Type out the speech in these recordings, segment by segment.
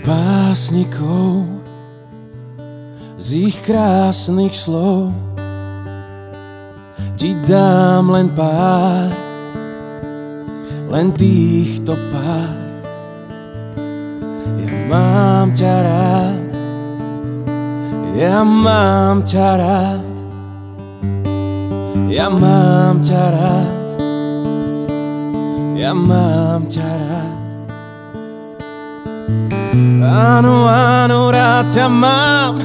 básnikov, z ich krásnych slov ti dám len pár, len týchto pár. Ja mám ťa rád, ja mám ťa rád, ja mám ťa rád, ja mám ťa rád. Áno, áno, rád ťa mám.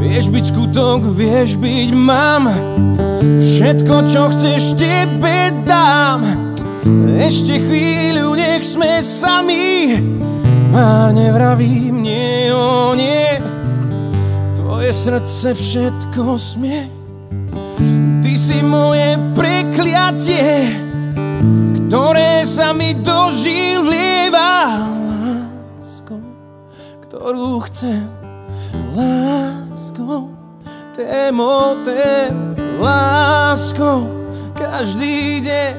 Vieš byť skutok, vieš byť mám. Všetko, čo chceš, tebe dám. Ešte chvíľu, nech sme sami. Márne vravím, nie, o nie. Tvoje srdce všetko smie. Ty si moje prekliatie, ktoré sa mi dožilieva. Ktorú chcem láskou, témotem, láskou, každý deň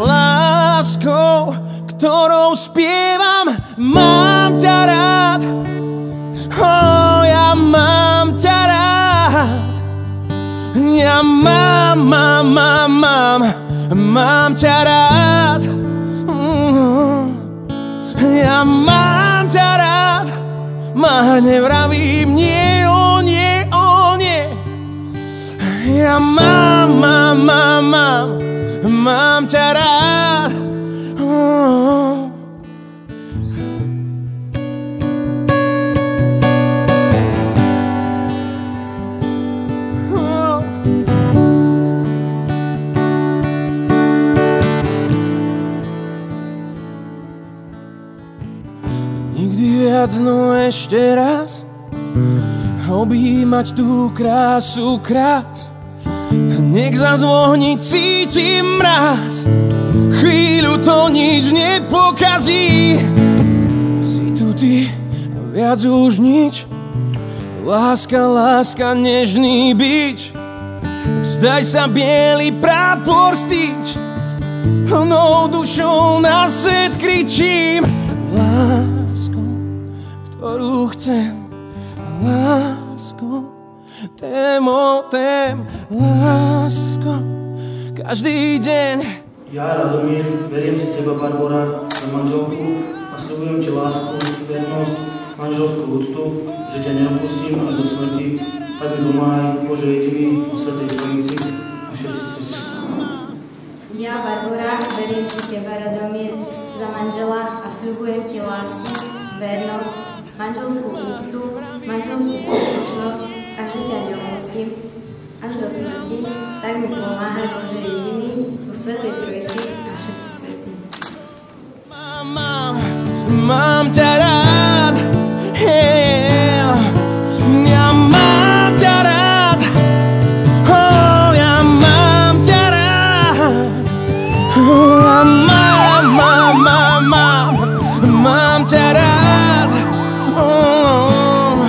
láskou, ktorou spievam. Mám ťa rád, oh, ja mám ťa rád, ja mám ťa rád, ja mám ťa rád. Márne vravím, nie, o nie, o nie. Ja mám ťa rád. Nikdy viac, no ešte raz objímať tú krásu krás. Nech zazvoní, cítim mráz, chvíľu to nič nepokazí. Si tu ty, viac už nič. Láska, láska, nežný bič. Vzdaj sa biely prápor stýč. Plnou dušou na svet kričím. Lásku, ktorú chcem, lásku, témotem, lásku, každý deň. Ja, Radomír, verím si teba, Barbora, za manželku a sľubujem ti lásku, vernosť, manželskú úctu, že ťa neopustím až do smrti. Tak mi pomáhaj, Bože jediný, o svätej Trojici a všetci svätí. Ja, Barbora, verím si teba, Radomír, za manžela a sľubujem ti lásku, vernosť, manželskú úctu, manželskú poslušnosť a že ťa neopustím až do smrti. Tak mi pomáhaj, Bože jediný, u svätej Trojici a všetci svätí. Mám ťa rád, yeah. Ja mám ťa rád, oh, ja mám ťa rád, oh, ja mám ťa rád, oh,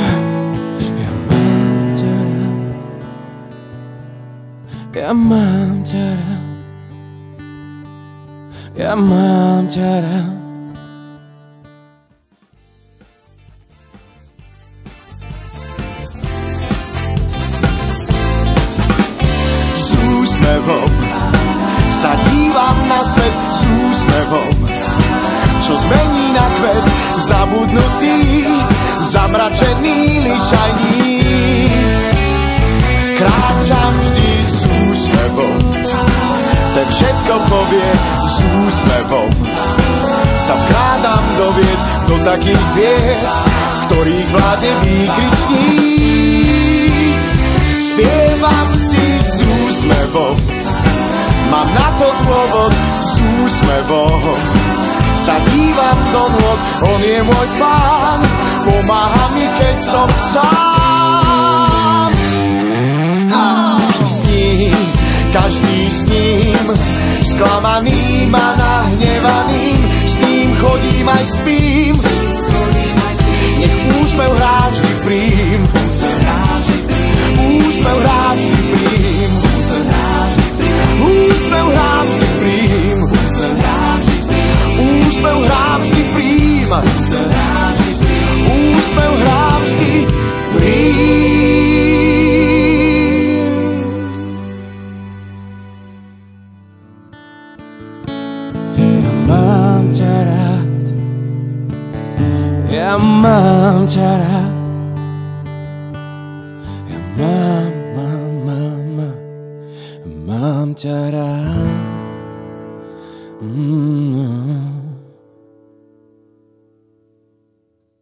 ja mám ťa rád, ja mám ťa rád, ja mám ťa rád. S úsmevom sa dívam na svet, s úsmevom, čo zmení na kvet zabudnutý, zamračený lišajník. Kráčam vždy s úsmevom, ten všetko povie s úsmevom. Sa vkrádam do vied, do takých vied, v ktorých vládne výkričník. Spievam si s úsmevom, mám na to dôvod s úsmevom. Sa dívam do nôd, on je môj pán, pomáha mi, keď som sám. S ním, každý s ním, sklamaným a nahnevaným, s ním chodím aj spím. Nech úsmev hrá vždy prím, úsmev hrá vždy prím, úsmev hrá vždy prím, úsmev hrá vždy prím. mám ťa rád. Ja mám ťa rád.